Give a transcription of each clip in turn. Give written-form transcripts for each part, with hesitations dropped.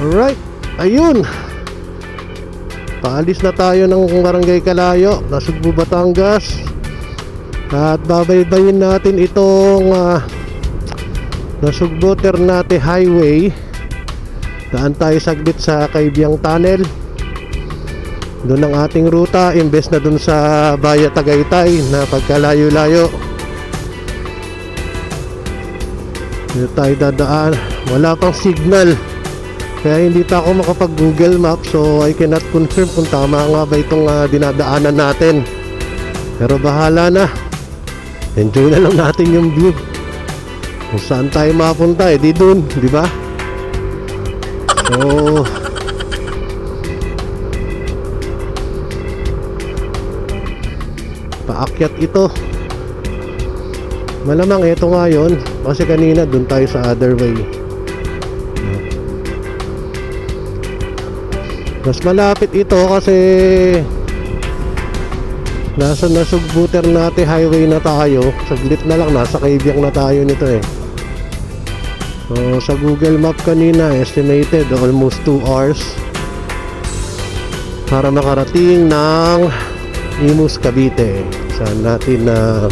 Alright, ayun. Paalis na tayo ng Barangay Kalayo, Nasugbu, Batangas. At babaybayin natin itong Nasugbu Ternate Highway. Daan tayo saglit sa Kaibyang Tunnel. Doon ang ating ruta, imbes na doon sa Baya Tagaytay na pagkalayo-layo. Dito tayo dadaan. Wala pang signal, kaya hindi pa ako makapag Google Maps, so I cannot confirm kung tama nga ba itong dinadaanan natin. Pero bahala na, enjoy na lang natin yung view. Kung saan tayo mapunta, di dun, di ba? So paakyat ito. Malamang ito nga yun, kasi kanina dun tayo sa other way. Mas malapit ito kasi nasa Nasugbu Ternate Highway na tayo. Saglit na lang, nasa Kaibyang na tayo nito eh. So sa Google Map kanina, estimated almost 2 hours para makarating ng Imus, Cavite. Saan natin na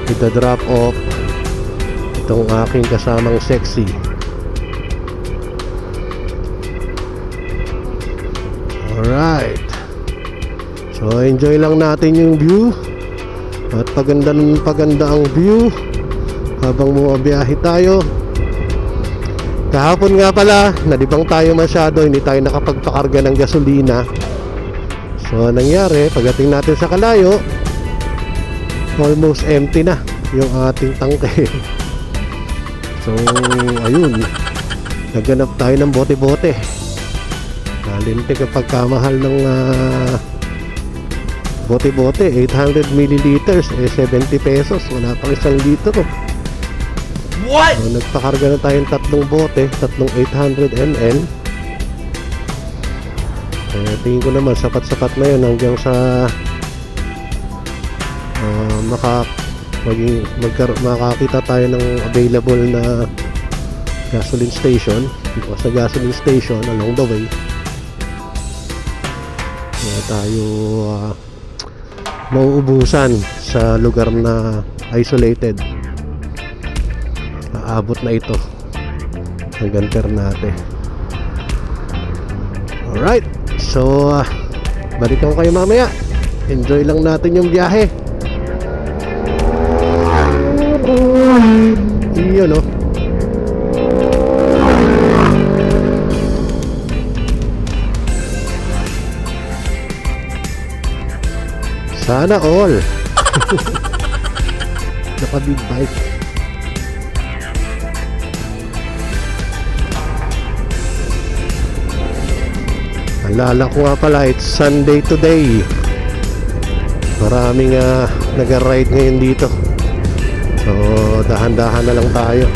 ita-drop off itong aking kasamang sexy. Alright, so enjoy lang natin yung view. At paganda ang view habang bumabiyahe tayo. Kahapon nga pala, nalibang tayo masyado, hindi tayo nakapagpakarga ng gasolina. So nangyari, pagdating natin sa Kalayo, almost empty na yung ating tangke. So ayun, naghanap tayo ng bote-bote. Lintik kapag kamahal ng bote-bote, 800 milliliters, 70 pesos, wala pang 1 litro. What? So, nagpakarga na tayong 3 bote, 800 ml. Tingin ko naman sapat-sapat na yun hanggang sa makakita tayo ng available na gasoline station. Sa gasoline station along the way, tayo mauubusan sa lugar na isolated. Aabot na ito hanggang Ternate. Alright, so balikan ko kayo mamaya. Enjoy lang natin yung biyahe. Iyon o. Sana all. Naka big bike. Alala ko nga pala, it's Sunday today. Maraming nag-ride ngayon dito. So dahan-dahan na lang tayo.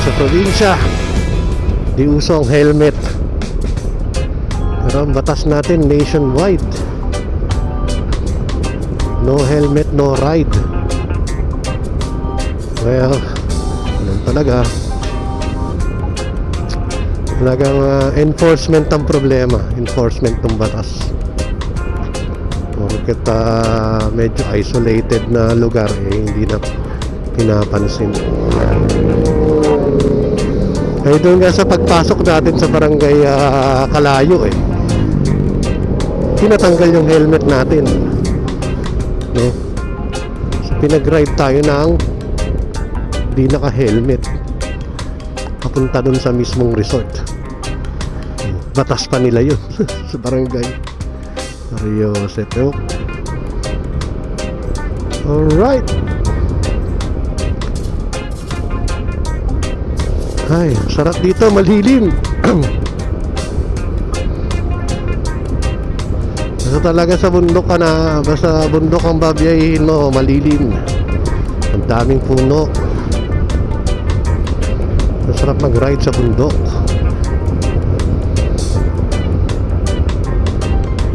Sa probinsya, di uso ang helmet. Pero ang batas natin nationwide, no helmet, no ride. Well, ganun talaga. Talagang enforcement ang problema. Enforcement ng batas. Porket medyo isolated na lugar, hindi na pinapansin. Ay doon nga sa pagpasok natin sa barangay Kalayo tinatanggal yung helmet natin, no? So, pinag-ride tayo ng di naka-helmet papunta doon sa mismong resort. Batas pa nila yun sa barangay Seryoso. Alright. Ay, sarap dito, malilim. Basta talaga sa bundok ka na, basta bundok ang babiyahin mo, malilim. Ang daming puno. Masarap mag-ride sa bundok.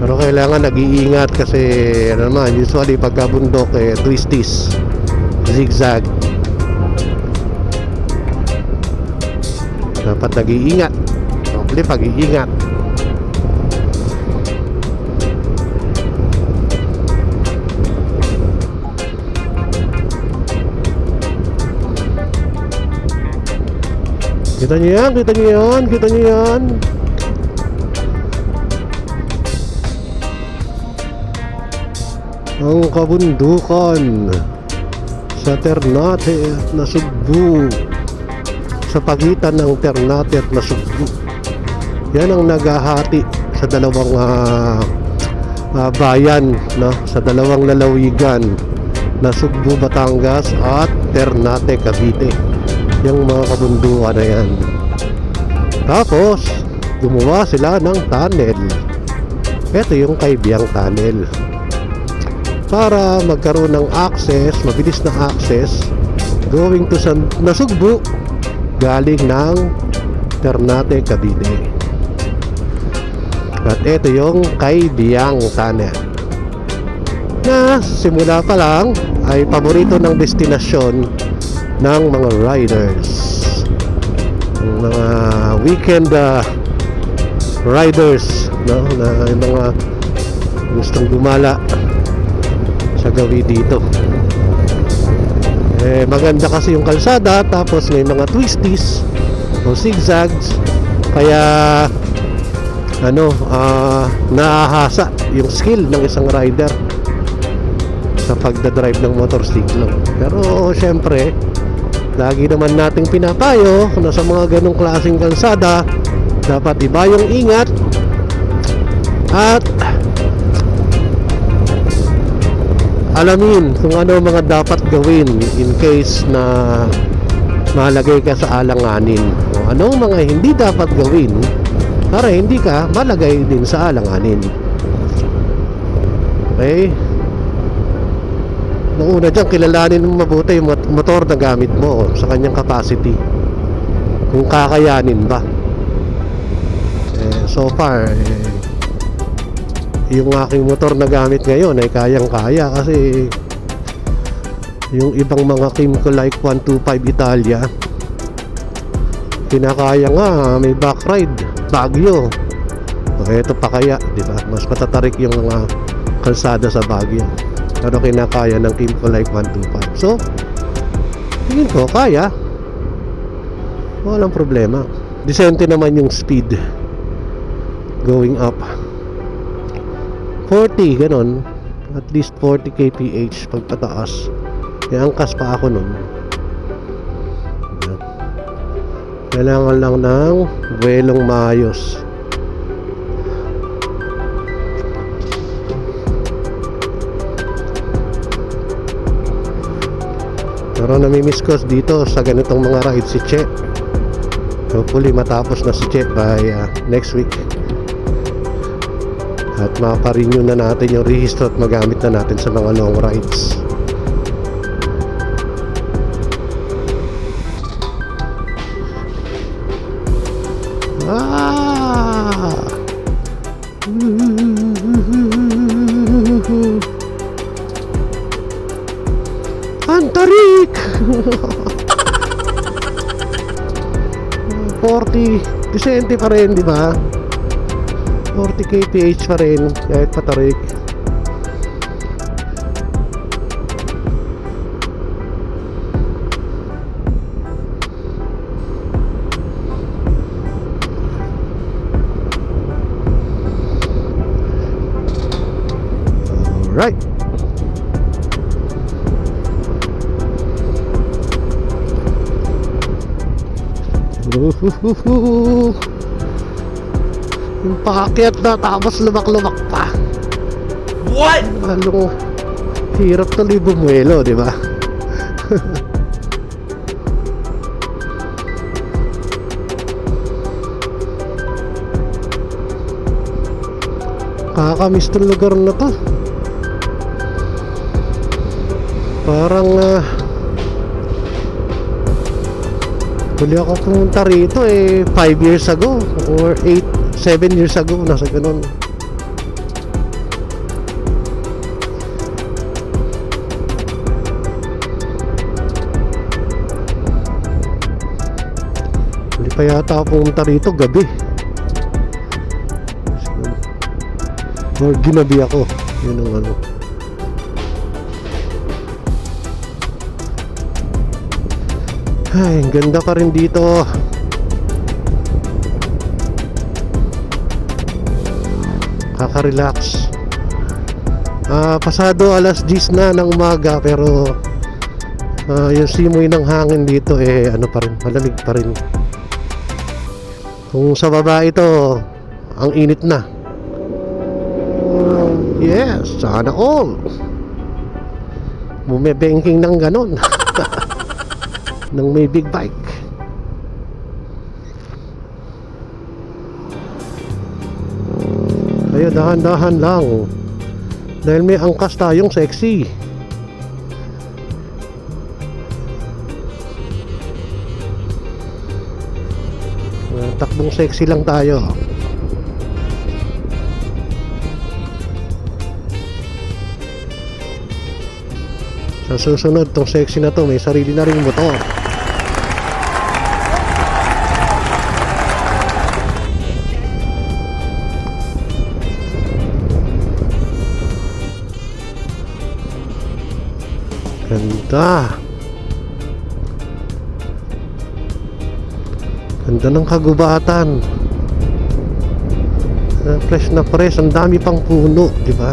Pero kailangan nag-iingat kasi ano naman, usually pagka bundok twisties, zigzag. Dapat nag-iingat. Doble pag-iingat. Kita niyo yan, kita niyo yan, kita niyo yan. Ang kabundukan sa Ternate at Nasugbu, sa pagitan ng Ternate at Nasugbu. Yan ang naghahati sa dalawang bayan, no? Sa dalawang lalawigan, Nasugbu, Batangas at Ternate, Cavite. Yung mga kabundukan na yan. Tapos gumawa sila ng tunnel. Ito yung Kaibiyang Tunnel, para magkaroon ng access, mabilis na access going to Nasugbu galing ng Ternate, Cavite. At ito yung Kaibiyang Tunnel, na simula pa lang ay paborito ng destinasyon ng mga riders, ng mga weekend riders, no? Na yung mga gustong gumala sa gawi dito. Maganda kasi yung kalsada, tapos may mga twisties o zigzags, kaya naahasa yung skill ng isang rider sa pagdadrive ng motorsiklo. Pero syempre, lagi naman nating pinapayo na sa mga ganong klaseng kalsada, dapat iba yung ingat at alamin kung ano mga dapat gawin in case na malagay ka sa alanganin, o ano mga hindi dapat gawin para hindi ka malagay din sa alanganin. Okay? Nung una dyan, kilalanin mo mabuti yung motor na gamit mo sa kanyang capacity, kung kakayanin ba. So far yung aking motor na gamit ngayon ay kayang-kaya, kasi yung ibang mga Kimco like 125 Italia, kinakaya nga, may backride, Baguio. Ito pa kaya, di ba? Mas matatarik yung mga kalsada sa Baguio, pero kinakaya ng Kimco like 125. So tingin ko kaya, walang problema. Decente naman yung speed going up, 40 ganon, at least 40 kph pagpataas. Angkas pa ako nun. Kailangan lang ng buwelong maayos. Pero namimiss ko dito sa ganitong mga ride si Che. Hopefully matapos na si Che by next week, at mapa-renew na natin yung rehistro at magamit na natin sa mga long rides. Antarik! 40, decente pa rin, di ba? 40 kph pa rin kahit patarik. Uhuhuhu. Yung paakyat na tapos lumak-lumak pa. What? Halong hirap tuloy bumuelo, di ba? Kakamiss tong lugar na to. Parang huli ako pumunta rito 5 years ago or 7 years ago, nasa ganun. Huli pa yata ako pumunta rito gabi or ginabi ako. Yun ang ano. Ay, ang ganda pa rin dito. Kaka-relax. Pasado alas 10 na ng umaga, pero yung simoy ng hangin dito ano pa rin, malamig pa rin. Kung sa baba ito, ang init na. Yes, sana all. Bumibengking ng ganon. Nang may big bike. Kaya dahan-dahan lang, dahil may angkas tayong sexy. Takbong sexy lang tayo. Sa susunod, tong sexy na to may sarili na ring motor. Ganda. Ganda ng kagubatan. Fresh na fresh, ang dami pang puno, di ba?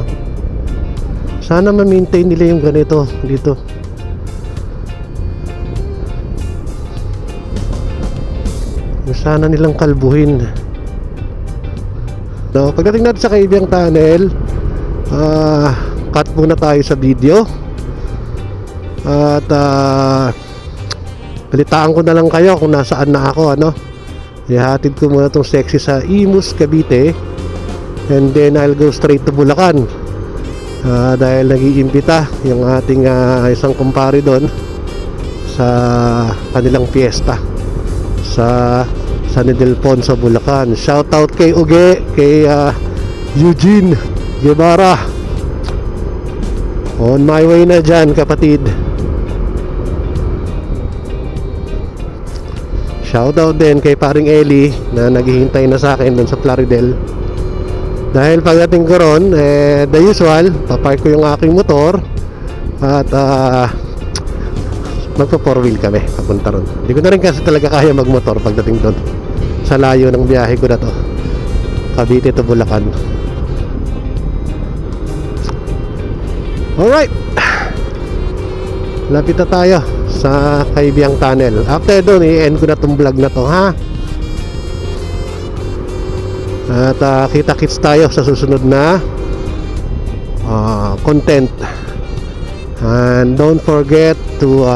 Sana ma-maintain nila yung ganito dito. Sana nilang kalbuhin. So, pagdating natin sa Kaibiyang Tunnel, cut muna tayo sa video. At balitaan ko na lang kayo kung nasaan na ako, ano. Ihatid ko muna tong sexy sa Imus, Cavite, and then I'll go straight to Bulacan. Dahil nag-iimbita yung ating isang kumpare doon sa kanilang fiesta sa San Ildefonso, Bulacan. Shout out kay Uge, kay Eugene Guevara. On my way na dyan, kapatid. Shout out din kay paring Eli na naghihintay na sa akin doon sa Plaridel. Dahil pagdating ko ron, the usual, papark ko yung aking motor at magpa 4-wheel kami papunta ron. Hindi ko na rin kasi talaga kaya magmotor pagdating doon sa layo ng biyahe ko na to, Cavite to Bulacan. Alright, lapit na tayo sa Kaibiyang Tunnel. After doon, i-end ko na tong vlog na to, ha? At kita-kits tayo sa susunod na content. And don't forget to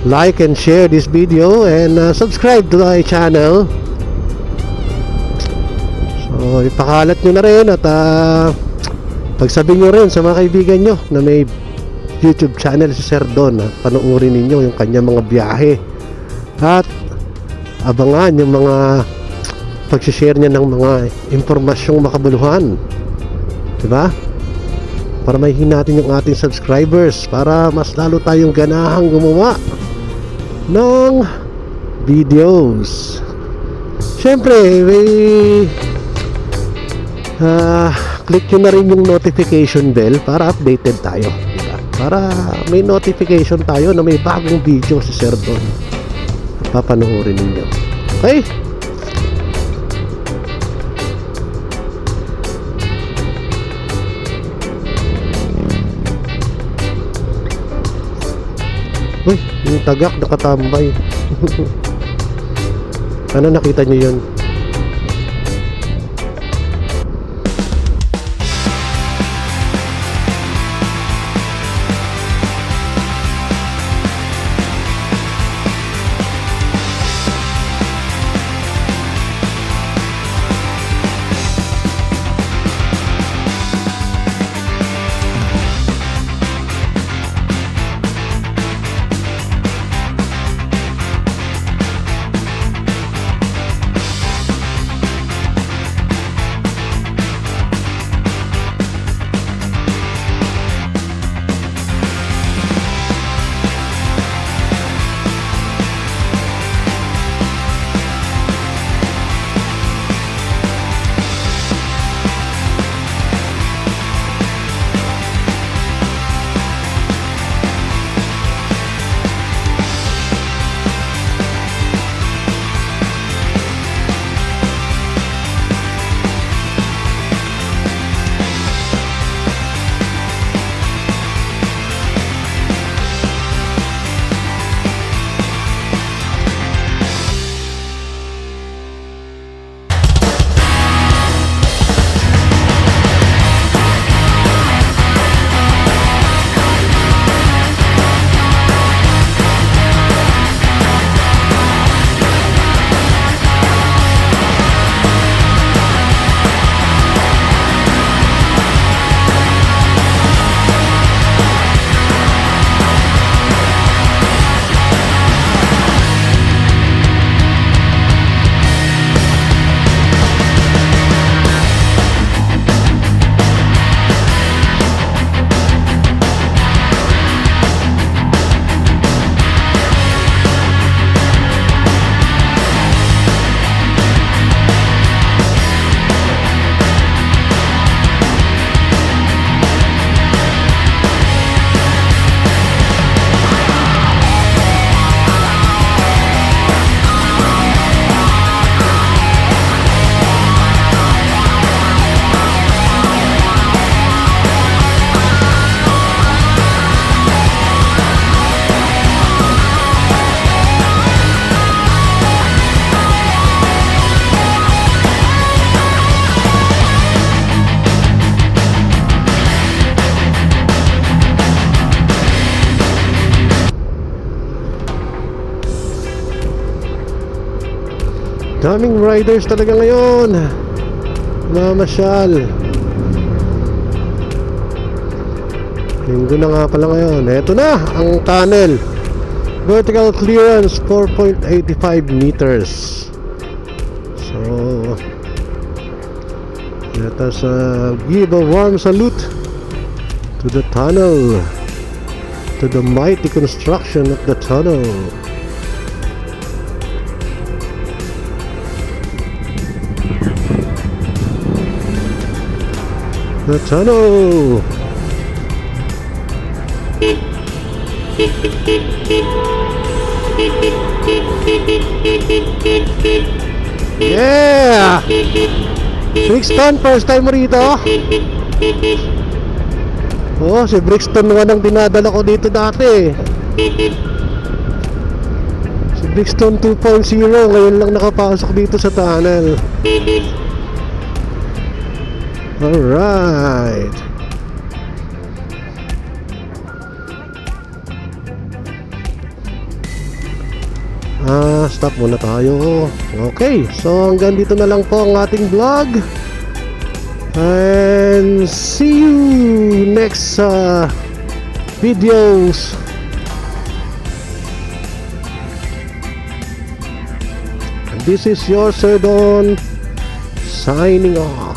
like and share this video and subscribe to my channel. So ipakalat nyo na rin at pagsabihin nyo rin sa mga kaibigan nyo na may YouTube channel si Sir Don. Panoorin ninyo yung kanya mga biyahe at abangan yung mga pag-share niya ng mga impormasyong makabuluhan, diba? Para mahihin natin yung ating subscribers, para mas lalo tayong ganahang gumawa ng videos. Siyempre, click nyo na rin yung notification bell para updated tayo, diba? Para may notification tayo na may bagong video si Sir Don at papanoorin ninyo. Okay? Uy, yung tagak nakatambay. Ano, nakita nyo yun? Daming riders talaga ngayon. Mamasyal. Linggo na nga pala ngayon. Eto na ang tunnel. Vertical clearance 4.85 meters. So let us give a warm salute to the tunnel, to the mighty construction of the tunnel. The tunnel. Yeah! Brixton, first time mo rito? Oh, si Brixton naman ang dinadala ko dito dati. Si Brixton 2.0 ngayon lang nakapasok dito sa tunnel. Alright. Stop muna tayo. Okay, so hanggang dito na lang po ang ating vlog. And see you next videos. And this is your Sir Don signing off.